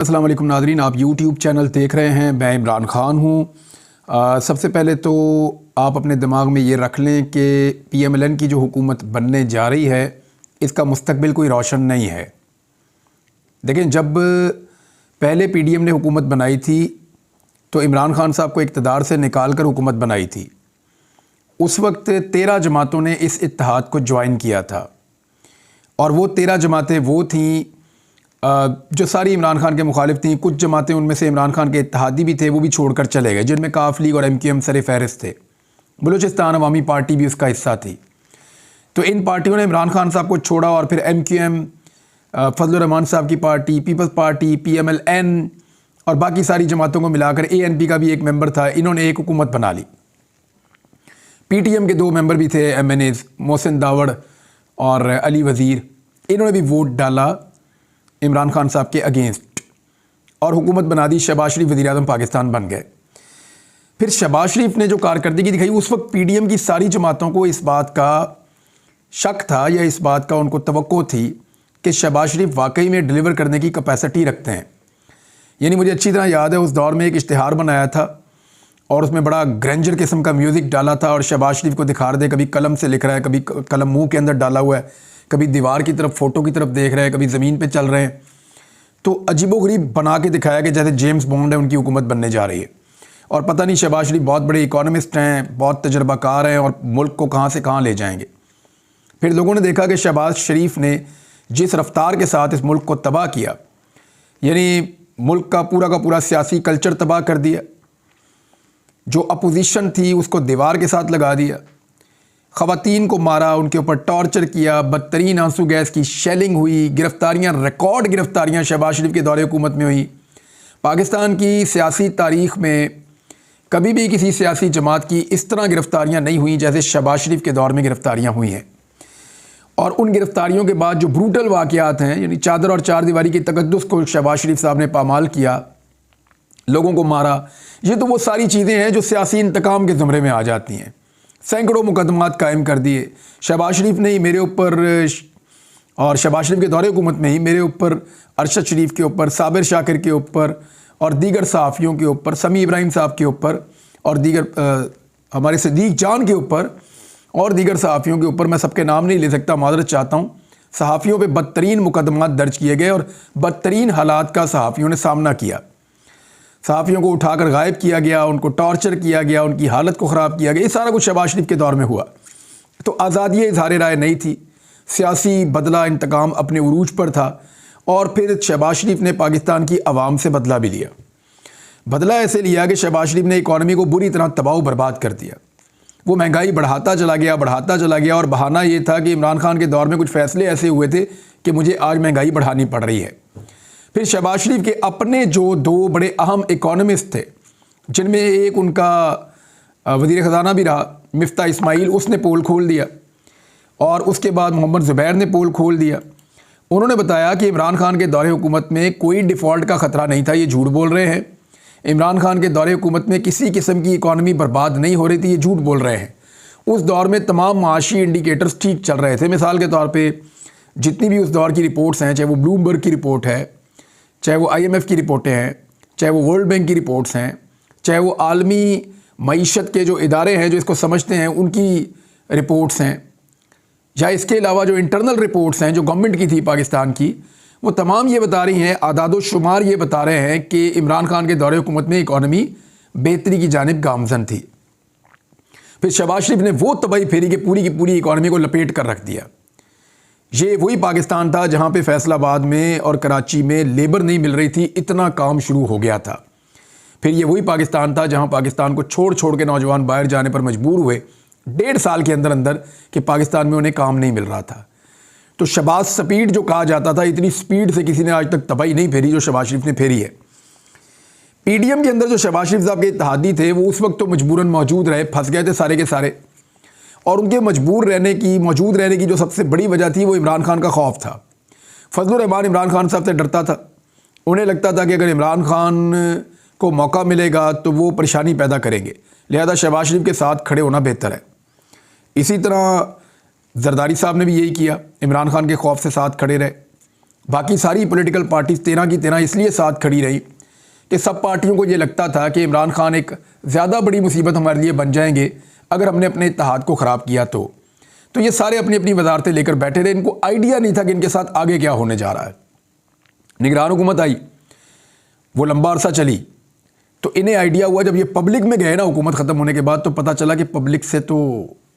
अस्सलाम वालेकुम नाज़रीन, आप यूट्यूब चैनल देख रहे हैं। मैं इमरान ख़ान हूँ। सबसे पहले तो आप अपने दिमाग में ये रख लें कि PMLN की जो हुकूमत बनने जा रही है इसका मुस्तकबिल कोई रोशन नहीं है। देखें, जब पहले PDM ने हुकूमत बनाई थी तो इमरान ख़ान साहब को इक़्तिदार से निकाल कर हुकूमत बनाई थी। उस वक्त 13 जमातों ने इस इत्तेहाद को ज्वाइन किया था और वो 13 जमातें वो थीं जो सारी इमरान खान के मुखालिफ थीं। कुछ जमातें उनमें से इमरान खान के इत्तेहादी भी थे, वो भी छोड़कर चले गए, जिनमें काफ लीग और MQM सर फहरिस्त थे। बलूचिस्तान अवामी पार्टी भी उसका हिस्सा थी। तो इन पार्टियों ने इमरान खान साहब को छोड़ा और फिर MQM, फजलुर रहमान साहब की पार्टी, पीपल्स पार्टी, PMLN और बाकी सारी जमातों को मिलाकर ANP का भी एक मेंबर था, इन्होंने एक हुकूमत बना ली। PTM के 2 मेंबर भी थे, MNAs, मोहसिन दावड़ और अली वज़ीर, इन्होंने भी वोट डाला इमरान खान साहब के अगेंस्ट और हुकूमत बना दी। शहबाज शरीफ वज़ीर आज़म पाकिस्तान बन गए। फिर शहबाज शरीफ ने जो कारकर्दगी दिखाई, उस वक्त PDM की सारी जमातों को इस बात का शक था या इस बात का उनको तवक्को थी कि शहबाज शरीफ वाकई में डिलीवर करने की कैपेसिटी रखते हैं। यानी मुझे अच्छी तरह याद है, उस दौर में एक इश्तिहार बनाया था और उसमें बड़ा ग्रेंजर किस्म का म्यूज़िक डाला था और शहबाज शरीफ को दिखा रहे थे, कभी कलम से लिख रहा है, कभी कलम मुंह के अंदर डाला हुआ है, कभी दीवार की तरफ, फ़ोटो की तरफ देख रहे हैं, कभी ज़मीन पे चल रहे हैं। तो अजीबोगरीब बना के दिखाया कि जैसे जेम्स बॉन्ड है, उनकी हुकूमत बनने जा रही है। और पता नहीं शहबाज शरीफ बहुत बड़े इकोनॉमिस्ट हैं, बहुत तजर्बाकार हैं और मुल्क को कहाँ से कहाँ ले जाएंगे। फिर लोगों ने देखा कि शहबाज शरीफ ने जिस रफ्तार के साथ इस मुल्क को तबाह किया, यानी मुल्क का पूरा सियासी कल्चर तबाह कर दिया, जो अपोजिशन थी उसको दीवार के साथ लगा दिया, ख़वातीन को मारा, उनके ऊपर टॉर्चर किया, बदतरीन आंसू गैस की शेलिंग हुई, गिरफ्तारियाँ, रिकॉर्ड गिरफ्तारियाँ शहबाज शरीफ के दौरे हुकूमत में हुई। पाकिस्तान की सियासी तारीख़ में कभी भी किसी सियासी जमात की इस तरह गिरफ्तारियाँ नहीं हुई जैसे शहबाज शरीफ के दौर में गिरफ्तारियाँ हुई हैं। और उन गिरफ्तारियों के बाद जो ब्रूटल वाक़यात हैं, यानी चादर और चार दीवारी की तकद्दुस को शहबाज शरीफ साहब ने पामाल किया, लोगों को मारा, ये तो वो सारी चीज़ें हैं जो सियासी इंतकाम के ज़ुमरे में आ जाती हैं। सैकड़ों मुकदमात कायम कर दिए शहबाज शरीफ ने ही मेरे ऊपर, और शहबाज शरीफ के दौरे हुकूमत में ही मेरे ऊपर, अरशद शरीफ के ऊपर, साबिर शाकिर के ऊपर और दीगर सहाफ़ियों के ऊपर, समी इब्राहिम साहब के ऊपर और दीगर हमारे सिद्दीक जान के ऊपर और दीगर सहाफ़ियों के ऊपर, मैं सबके नाम नहीं ले सकता, माज़रत चाहता हूँ। सहाफ़ियों पे बदतरीन मुकदमात दर्ज किए गए और बदतरीन हालात का सहाफ़ियों ने सामना किया। सहाफ़ियों को उठाकर गायब किया गया, उनको टॉर्चर किया गया, उनकी हालत को ख़राब किया गया। ये सारा कुछ शहबाज शरीफ के दौर में हुआ। तो आज़ादी इज़हार राय नहीं थी, सियासी बदला इंतकाम अपने उरूज पर था। और फिर शहबाज शरीफ ने पाकिस्तान की आवाम से बदला भी लिया। बदला ऐसे लिया कि शहबाज शरीफ ने इकॉनमी को बुरी तरह तबाह बर्बाद कर दिया। वो महंगाई बढ़ाता चला गया और बहाना ये था कि इमरान खान के दौर में कुछ फ़ैसले ऐसे हुए थे कि मुझे आज महंगाई बढ़ानी पड़ रही है। फिर शहबाज शरीफ के अपने जो 2 बड़े अहम इकोनॉमिस्ट थे, जिनमें एक उनका वज़ीर ख़ज़ाना भी रहा, मिफ्ता इस्माइल, उसने पोल खोल दिया और उसके बाद मोहम्मद ज़ुबैर ने पोल खोल दिया। उन्होंने बताया कि इमरान खान के दौरे हुकूमत में कोई डिफ़ॉल्ट का ख़तरा नहीं था, ये झूठ बोल रहे हैं। इमरान खान के दौरे हुकूमत में किसी किस्म की इकॉनमी बर्बाद नहीं हो रही थी, ये झूठ बोल रहे हैं। उस दौर में तमाम माशी इंडिकेटर्स ठीक चल रहे थे। मिसाल के तौर पर जितनी भी उस दौर की रिपोर्ट्स हैं, चाहे वो ब्लूमबर्ग की रिपोर्ट है, चाहे वो IMF की रिपोर्टें हैं, चाहे वो वर्ल्ड बैंक की रिपोर्ट्स हैं, चाहे वो आलमी मईशत के जो इदारे हैं जो इसको समझते हैं उनकी रिपोर्ट्स हैं, या इसके अलावा जो इंटरनल रिपोर्ट्स हैं जो गवर्नमेंट की थी पाकिस्तान की, वो तमाम ये बता रही हैं, आदादो शुमार ये बता रहे हैं कि इमरान खान के दौरे हुकूमत में इकॉनमी बेहतरी की जानिब गामज़न थी। फिर शहबाज शरीफ ने वो तबाही फेरी कि पूरी की पूरी इकॉनमी को लपेट कर रख दिया। ये वही पाकिस्तान था जहाँ पे फैसलाबाद में और कराची में लेबर नहीं मिल रही थी, इतना काम शुरू हो गया था। फिर ये वही पाकिस्तान था जहाँ पाकिस्तान को छोड़ के नौजवान बाहर जाने पर मजबूर हुए 1.5 साल के अंदर कि पाकिस्तान में उन्हें काम नहीं मिल रहा था। तो शहबाज स्पीड जो कहा जाता था, इतनी स्पीड से किसी ने आज तक तबाही नहीं फेरी जो शहबाज शरीफ ने फेरी है। PDM के अंदर जो शहबाज शरीफ साहब के इत्तेहादी थे वो उस वक्त तो मजबूरन मौजूद रहे, फंस गए थे सारे के सारे। और उनके मौजूद रहने की जो सबसे बड़ी वजह थी वो इमरान खान का खौफ था। फजलुर रहमान इमरान खान साहब से डरता था। उन्हें लगता था कि अगर इमरान खान को मौका मिलेगा तो वो परेशानी पैदा करेंगे, लिहाजा शहबाज शरीफ के साथ खड़े होना बेहतर है। इसी तरह जरदारी साहब ने भी यही किया, इमरान खान के खौफ से साथ खड़े रहे। बाकी सारी पॉलिटिकल पार्टीज 13 की 13 इसलिए साथ खड़ी रही कि सब पार्टियों को ये लगता था कि इमरान खान एक ज़्यादा बड़ी मुसीबत हमारे लिए बन जाएंगे अगर हमने अपने इत्तेहाद को ख़राब किया तो ये सारे अपनी अपनी वजारतें लेकर बैठे रहे। इनको आइडिया नहीं था कि इनके साथ आगे क्या होने जा रहा है। निगरान हुकूमत आई, वो लंबा अरसा चली, तो इन्हें आइडिया हुआ जब ये पब्लिक में गए ना हुकूमत ख़त्म होने के बाद, तो पता चला कि पब्लिक से तो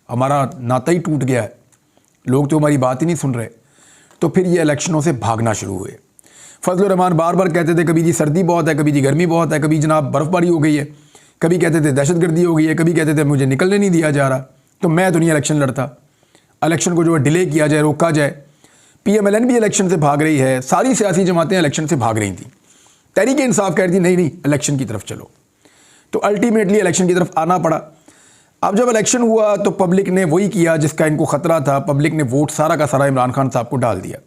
हमारा नाता ही टूट गया है, लोग तो हमारी बात ही नहीं सुन रहे। तो फिर ये इलेक्शनों से भागना शुरू हुए। फजल रहमान बार बार कहते थे कभी जी सर्दी बहुत है, कभी जी गर्मी बहुत है, कभी जनाब बर्फ़बारी हो गई है, कभी कहते थे दहशतगर्दी हो गई है, कभी कहते थे मुझे निकलने नहीं दिया जा रहा। तो मैं तो नहीं इलेक्शन लड़ता, इलेक्शन को जो है डिले किया जाए, रोका जाए। PMLN भी इलेक्शन से भाग रही है, सारी सियासी जमातें इलेक्शन से भाग रही थी। तहरीक इंसाफ कह रही थी नहीं नहीं इलेक्शन की तरफ चलो, तो अल्टीमेटली इलेक्शन की तरफ आना पड़ा। अब जब इलेक्शन हुआ तो पब्लिक ने वही किया जिसका इनको ख़तरा था, पब्लिक ने वोट सारा का सारा इमरान खान साहब को डाल दिया।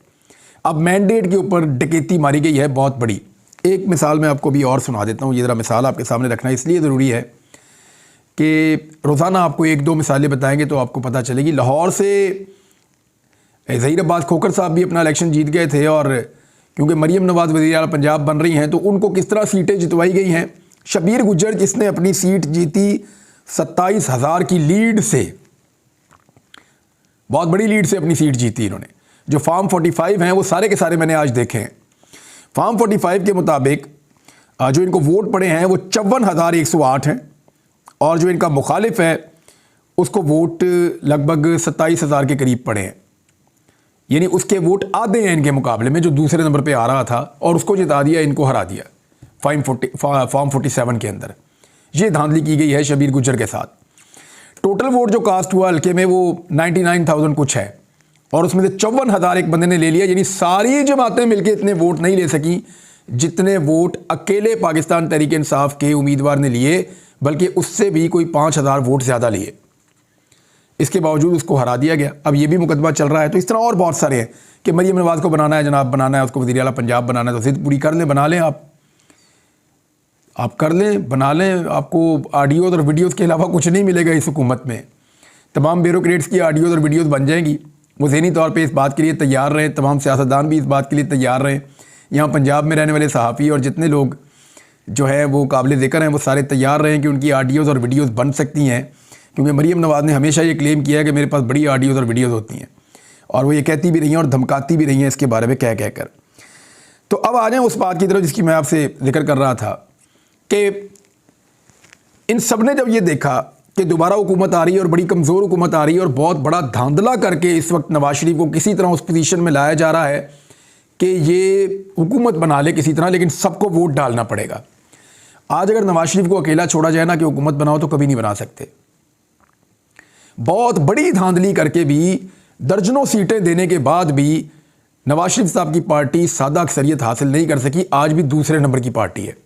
अब मैंडेट के ऊपर डकैती मारी गई है बहुत बड़ी। एक मिसाल मैं आपको भी और सुना देता हूँ, ये ज़रा मिसाल आपके सामने रखना इसलिए ज़रूरी है कि रोज़ाना आपको एक दो मिसालें बताएंगे तो आपको पता चलेगी। लाहौर से ज़हीर अब्बास खोखर साहब भी अपना इलेक्शन जीत गए थे, और क्योंकि मरीम नवाज़ वज़ीर आला पंजाब बन रही हैं तो उनको किस तरह सीटें जितवाई गई हैं। शबीर गुज्जर जिसने अपनी सीट जीती 27,000 की लीड से, बहुत बड़ी लीड से अपनी सीट जीती इन्होंने। जो फार्म 45 हैं वो सारे के सारे मैंने आज देखे हैं। फार्म 45 के मुताबिक जो इनको वोट पड़े हैं वो 54,108 हैं, और जो इनका मुखालिफ है उसको वोट लगभग 27,000 के करीब पड़े हैं, यानी उसके वोट आधे हैं इनके मुकाबले में, जो दूसरे नंबर पे आ रहा था, और उसको जिता दिया, इनको हरा दिया फॉर्म 47 के अंदर। ये धांधली की गई है शबीर गुज्जर के साथ। टोटल वोट जो कास्ट हुआ हल्के में वो 99,000 कुछ है, और उसमें से 54,000 एक बंदे ने ले लिया, यानी सारी जमातें मिलकर इतने वोट नहीं ले सकी जितने वोट अकेले पाकिस्तान तहरीक इंसाफ के उम्मीदवार ने लिए, बल्कि उससे भी कोई 5,000 वोट ज़्यादा लिए। इसके बावजूद उसको हरा दिया गया। अब ये भी मुकदमा चल रहा है। तो इस तरह और बहुत सारे हैं कि मरीम नवाज़ को बनाना है जनाब, बनाना है उसको वज़ीर आला पंजाब बनाना है, तो ज़िद पूरी कर लें, बना लें, आप कर लें, बना लें। आपको ऑडियोज़ और वीडियोज़ के अलावा कुछ नहीं मिलेगा इस हुकूमत में। तमाम ब्यूरोक्रेट्स की ऑडियोज़ और वीडियोज़ बन जाएंगी। वो ज़हनी तौर पे इस बात के लिए तैयार रहें, तमाम सियासतदान भी इस बात के लिए तैयार रहें। यहाँ पंजाब में रहने वाले सहाफ़ी और जितने लोग जो है वो काबिल ज़िक्र हैं, वो सारे तैयार रहें कि उनकी ऑडियोज़ और वीडियोज़ बन सकती हैं, क्योंकि मरीम नवाज़ ने हमेशा ये क्लेम किया है कि मेरे पास बड़ी ऑडियोज़ और वीडियोज़ होती हैं, और वो ये कहती भी रही हैं और धमकाती भी रही हैं इसके बारे में कह कर। तो अब आ जाएँ उस बात की तरफ जिसकी मैं आपसे जिक्र कर रहा था कि इन सब ने जब ये देखा कि दोबारा हुकूमत आ रही है और बड़ी कमज़ोर हुकूमत आ रही है, और बहुत बड़ा धांधला करके इस वक्त नवाज शरीफ को किसी तरह उस पोजीशन में लाया जा रहा है कि ये हुकूमत बना ले किसी तरह, लेकिन सबको वोट डालना पड़ेगा। आज अगर नवाज शरीफ को अकेला छोड़ा जाए ना कि हुकूमत बनाओ, तो कभी नहीं बना सकते। बहुत बड़ी धांधली करके भी, दर्जनों सीटें देने के बाद भी नवाज शरीफ साहब की पार्टी सादा अक्सरियत हासिल नहीं कर सकी। आज भी दूसरे नंबर की पार्टी है,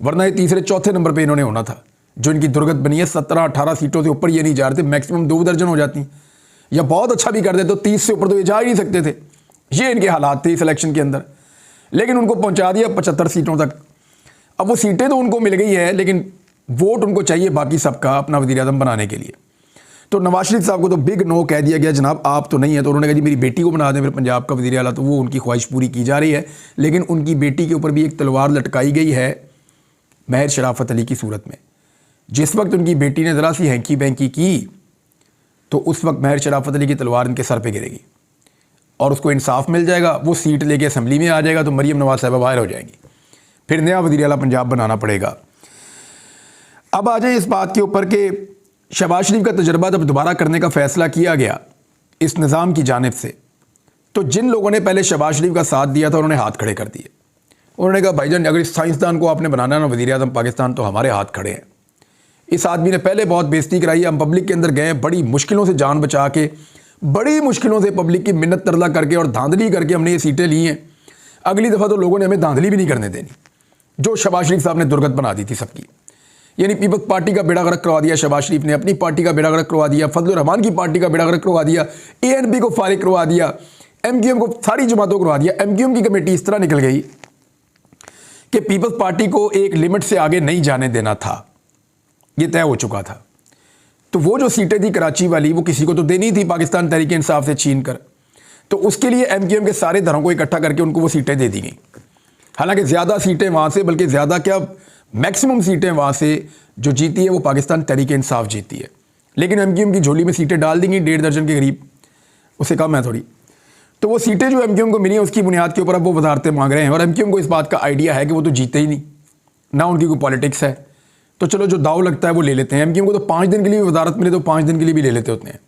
वरना ये तीसरे चौथे नंबर पे इन्होंने होना था। जो इनकी दुर्गत बनी है, 17-18 सीटों से ऊपर ये नहीं जा रहे थे, मैक्सिमम 2 दर्जन हो जाती, या बहुत अच्छा भी कर देते तो 30 से ऊपर तो ये जा ही नहीं सकते थे। ये इनके हालात थे इस इलेक्शन के अंदर, लेकिन उनको पहुंचा दिया 75 सीटों तक। अब वो सीटें तो उनको मिल गई है, लेकिन वोट उनको चाहिए बाकी सबका अपना वज़ीर आज़म बनाने के लिए। तो नवाज शरीफ साहब को तो बिग नो कह दिया गया, जनाब आप तो नहीं है। तो उन्होंने कहा जी मेरी बेटी को बना दें फिर पंजाब का वज़ीर आला, तो वो उनकी ख्वाहिश पूरी की जा रही है। लेकिन उनकी बेटी के ऊपर भी एक तलवार लटकाई गई है महर शराफत अली की सूरत में। जिस वक्त उनकी बेटी ने ज़रा सी हैंकी बैंकी की, तो उस वक्त महर शराफत अली की तलवार इनके सर पे गिरेगी और उसको इंसाफ मिल जाएगा, वो सीट लेके असेंबली में आ जाएगा, तो मरीम नवाज साहबा बाहर हो जाएंगी, फिर नया वज़ीर आला पंजाब बनाना पड़ेगा। अब आ जाए इस बात के ऊपर कि शहबाज शरीफ का तजर्बा जब दोबारा करने का फ़ैसला किया गया इस निज़ाम की जानिब से, तो जिन लोगों ने पहले शहबाज शरीफ का साथ दिया था उन्होंने हाथ खड़े कर दिए। उन्होंने कहा भाईजान अगर इस साइंसदान को आपने बनाना है ना वज़ीर आज़म पाकिस्तान, तो हमारे हाथ खड़े हैं। इस आदमी ने पहले बहुत बेइज्जती कराई, हम पब्लिक के अंदर गए, बड़ी मुश्किलों से जान बचा के, बड़ी मुश्किलों से पब्लिक की मिन्नत तरला करके और धांधली करके हमने ये सीटें ली हैं। अगली दफ़ा तो लोगों ने हमें धांधली भी नहीं करने देनी, जो शहबाज शरीफ साहब ने दुर्गत बना दी थी सबकी। यानी पीपल्स पार्टी का बेड़ा गर्क करवा दिया शहबाज शरीफ ने, अपनी पार्टी का बेड़ा गर्क करवा दिया, फजल रहमान की पार्टी का बेड़ा गर्क करवा दिया, ANP को फारिग करवा दिया, MQM को, सारी जमातों को करवा दिया। MQM की कमेटी इस तरह निकल गई कि पीपल्स पार्टी को एक लिमिट से आगे नहीं जाने देना था, ये तय हो चुका था। तो वो जो सीटें थी कराची वाली, वो किसी को तो देनी थी पाकिस्तान तहरीक इंसाफ से छीन कर। तो उसके लिए MQM के सारे दलों को इकट्ठा करके उनको वो सीटें दे दी गई। हालांकि ज़्यादा सीटें वहाँ से, बल्कि ज़्यादा क्या मैक्सिमम सीटें वहाँ से जो जीती है वो पाकिस्तान तहरीक इंसाफ जीती है। लेकिन MQM की झोली में सीटें डाल दी गई 1.5 दर्जन के करीब, उससे कम है थोड़ी। तो वो सीटें जो MQM को मिली हैं उसकी बुनियाद के ऊपर अब वो वजारतें मांग रहे हैं। और MQM को इस बात का आइडिया है कि वो तो जीते ही नहीं, ना उनकी कोई पॉलिटिक्स है, तो चलो जो दाव लगता है वो ले लेते हैं। MQM को तो 5 दिन के लिए वजारत मिले तो 5 दिन के लिए भी ले लेते होते हैं।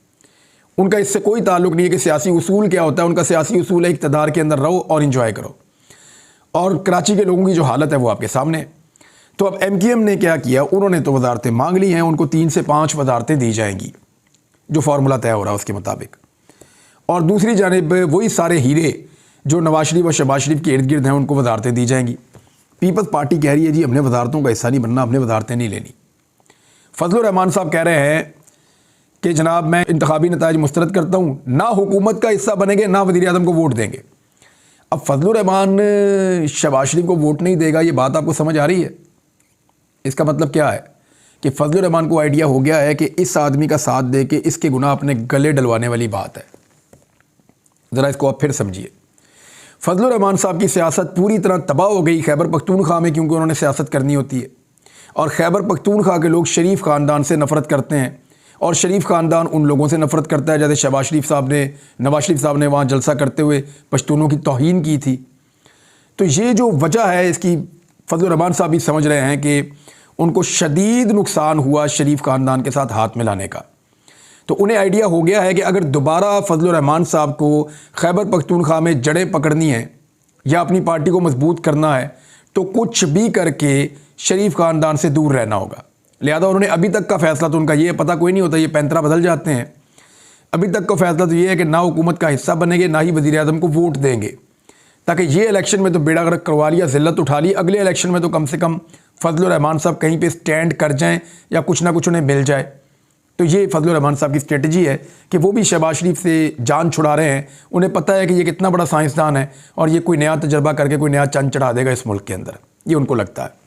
उनका इससे कोई ताल्लुक नहीं है कि सियासी उसूल क्या होता है। उनका सियासी उसूल है इक़्तिदार के अंदर रहो और इंजॉय करो। और कराची के लोगों की जो हालत है वो आपके सामने है। तो अब MQM ने क्या किया, उन्होंने तो वजारतें मांग ली हैं, उनको 3 से 5 वजारतें दी जाएंगी जो फार्मूला तय हो रहा है उसके मुताबिक। और दूसरी जानिब वही सारे हीरे जो नवाज शरीफ और शहबाज शरीफ के इर्द गिर्द हैं उनको वजारतें दी जाएंगी। पीपल्स पार्टी कह रही है जी हमने वजारतों का हिस्सा नहीं बनना, हमने वजारतें नहीं लेनी। फजलुर रहमान साहब कह रहे हैं कि जनाब मैं इंतखाबी नताइज मुस्तरद करता हूँ, ना हुकूमत का हिस्सा बनेंगे ना वज़ीर आज़म को वोट देंगे। अब फजलुर रहमान शहबाज शरीफ को वोट नहीं देगा, ये बात आपको समझ आ रही है? इसका मतलब क्या है कि फजलुर रहमान को आइडिया हो गया है कि इस आदमी का साथ दे के इसके गुनाह अपने गले डलवाने वाली बात है। ज़रा इसको आप फिर समझिए। फजलुर रहमान साहब की सियासत पूरी तरह तबाह हो गई खैबर पख्तूनख्वा में, क्योंकि उन्होंने सियासत करनी होती है। और खैबर पख्तूनख्वा के लोग शरीफ ख़ानदान से नफ़रत करते हैं और शरीफ ख़ानदान उन लोगों से नफ़रत करता है जैसे शहबाज शरीफ साहब ने, नवाज शरीफ साहब ने वहाँ जलसा करते हुए पश्तूनों की तौहीन की थी। तो ये जो वजह है इसकी फजलुर रहमान साहब भी समझ रहे हैं कि उनको शदीद नुकसान हुआ शरीफ ख़ानदान के साथ हाथ मिलाने का। तो उन्हें आइडिया हो गया है कि अगर दोबारा फजलुर रहमान साहब को खैबर पख्तूनख्वा में जड़ें पकड़नी है या अपनी पार्टी को मजबूत करना है तो कुछ भी करके शरीफ ख़ानदान से दूर रहना होगा। लिहाजा उन्होंने अभी तक का फ़ैसला, तो उनका ये पता कोई नहीं होता, ये पैंतरा बदल जाते हैं। अभी तक का फ़ैसला तो ये है कि ना हुकूमत का हिस्सा बनेंगे ना ही वज़ीर आज़म को वोट देंगे, ताकि ये इलेक्शन में तो बेड़ा गर्क करवा लिया, ज़िल्लत उठा ली, अगले इलेक्शन में तो कम से कम फजलुर रहमान साहब कहीं पे स्टैंड कर जाएं या कुछ ना कुछ उन्हें मिल जाए। तो ये फजलुर रहमान साहब की स्ट्रेटजी है कि वो भी शहबाज शरीफ से जान छुड़ा रहे हैं। उन्हें पता है कि ये कितना बड़ा साइंसदान है और ये कोई नया तजर्बा करके कोई नया चंद चढ़ा देगा इस मुल्क के अंदर, ये उनको लगता है।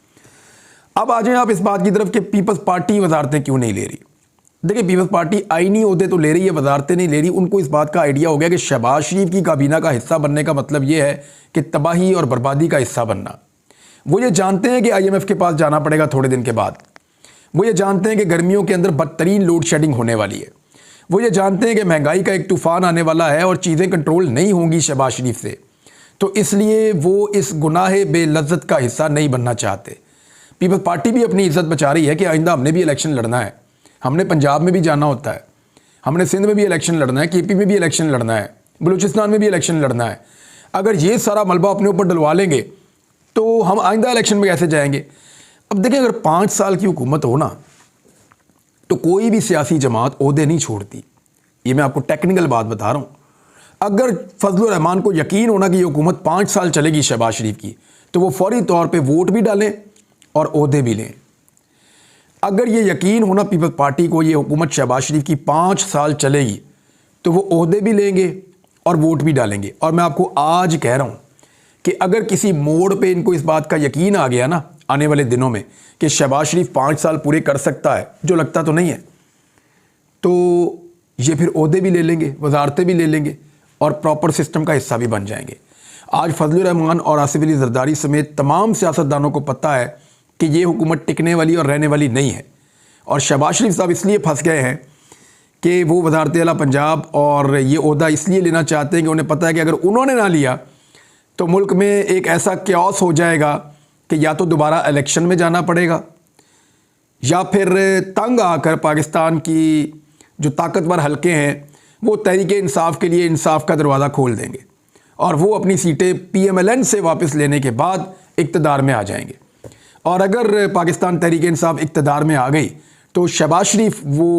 अब आ जाएं आप इस बात की तरफ कि पीपल्स पार्टी वजारतें क्यों नहीं ले रही। देखिए, पीपल्स पार्टी आईनी ओहदे तो ले रही है, वजारतें नहीं ले रही। उनको इस बात का आइडिया हो गया कि शहबाज शरीफ की काबीना का हिस्सा बनने का मतलब ये है कि तबाही और बर्बादी का हिस्सा बनना। वो ये जानते हैं कि IMF के पास जाना पड़ेगा थोड़े दिन के बाद। वो ये जानते हैं कि गर्मियों के अंदर बदतरीन लोड शेडिंग होने वाली है। वो ये जानते हैं कि महंगाई का एक तूफ़ान आने वाला है और चीज़ें कंट्रोल नहीं होंगी शहबाज शरीफ से। तो इसलिए वो इस गुनाह बेलज्जत का हिस्सा नहीं बनना चाहते। पीपल्स पार्टी भी अपनी इज्जत बचा रही है कि आइंदा हमने भी इलेक्शन लड़ना है, हमने पंजाब में भी जाना होता है, हमने सिंध में भी इलेक्शन लड़ना है, KP में भी इलेक्शन लड़ना है, बलूचिस्तान में भी इलेक्शन लड़ना है। अगर ये सारा मलबा अपने ऊपर डलवा लेंगे तो हम आइंदा इलेक्शन में कैसे जाएंगे। अब देखें, अगर 5 साल की हुकूमत हो ना तो कोई भी सियासी जमात ओहदे नहीं छोड़ती। ये मैं आपको टेक्निकल बात बता रहा हूँ। अगर फजलुर रहमान को यकीन होना कि ये हुकूमत 5 साल चलेगी शहबाज शरीफ की, तो वो फौरी तौर पे वोट भी डालें और ओहदे भी लें। अगर ये यकीन होना पीपल्स पार्टी को ये हुकूमत शहबाज शरीफ की 5 साल चलेगी तो वो ओहदे भी लेंगे और वोट भी डालेंगे। और मैं आपको आज कह रहा हूँ कि अगर किसी मोड़ पे इनको इस बात का यकीन आ गया ना आने वाले दिनों में कि शहबाज शरीफ 5 साल पूरे कर सकता है, जो लगता तो नहीं है, तो ये फिर ओहदे भी ले लेंगे, वजारतें भी ले लेंगे और प्रॉपर सिस्टम का हिस्सा भी बन जाएंगे। आज फजलुर रहमान और आसिफ अली जरदारी समेत तमाम सियासतदानों को पता है कि ये हुकूमत टिकने वाली और रहने वाली नहीं है। और शहबाज शरीफ साहब इसलिए फंस गए हैं कि वो वज़ारत आला पंजाब और ये ओहदा इसलिए लेना चाहते हैं कि उन्हें पता है कि अगर उन्होंने ना लिया तो मुल्क में एक ऐसा क्यास हो जाएगा कि या तो दोबारा इलेक्शन में जाना पड़ेगा या फिर तंग आकर पाकिस्तान की जो ताकतवर हलके हैं वो तहरीक इंसाफ के लिए इंसाफ का दरवाज़ा खोल देंगे और वो अपनी सीटें PMLN से वापस लेने के बाद इक़्तिदार में आ जाएंगे। और अगर पाकिस्तान तहरीक इंसाफ इक़्तिदार में आ गई तो शहबाज शरीफ वो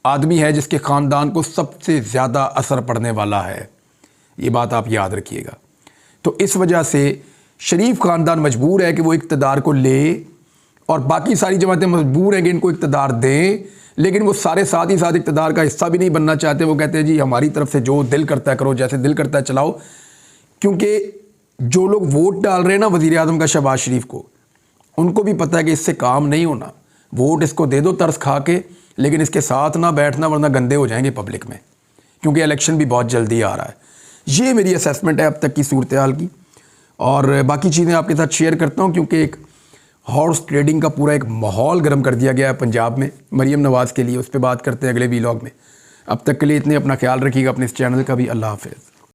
आदमी है जिसके ख़ानदान को सबसे ज़्यादा असर पड़ने वाला है। ये बात आप याद रखिएगा। तो इस वजह से शरीफ ख़ानदान मजबूर है कि वो इक़्तिदार को ले और बाकी सारी जमातें मजबूर हैं कि इनको इक़्तिदार दें, लेकिन वो सारे साथ ही साथ इक़्तिदार का हिस्सा भी नहीं बनना चाहते। वो कहते हैं जी हमारी तरफ से जो दिल करता है करो, जैसे दिल करता है चलाओ। क्योंकि जो लोग वोट डाल रहे हैं ना वज़ीर आज़म का शहबाज शरीफ को, उनको भी पता है कि इससे काम नहीं होना। वोट इसको दे दो तरस खा के, लेकिन इसके साथ ना बैठना वरना गंदे हो जाएंगे पब्लिक में, क्योंकि इलेक्शन भी बहुत जल्दी आ रहा है। ये मेरी असेसमेंट है अब तक की सूरत हाल की। और बाकी चीज़ें आपके साथ शेयर करता हूँ, क्योंकि एक हॉर्स ट्रेडिंग का पूरा एक माहौल गर्म कर दिया गया है पंजाब में मरीम नवाज़ के लिए। उस पर बात करते हैं अगले वीलॉग में। अब तक के लिए इतने, अपना ख्याल रखिएगा, अपने इस चैनल का भी। अल्लाह हाफ़िज़।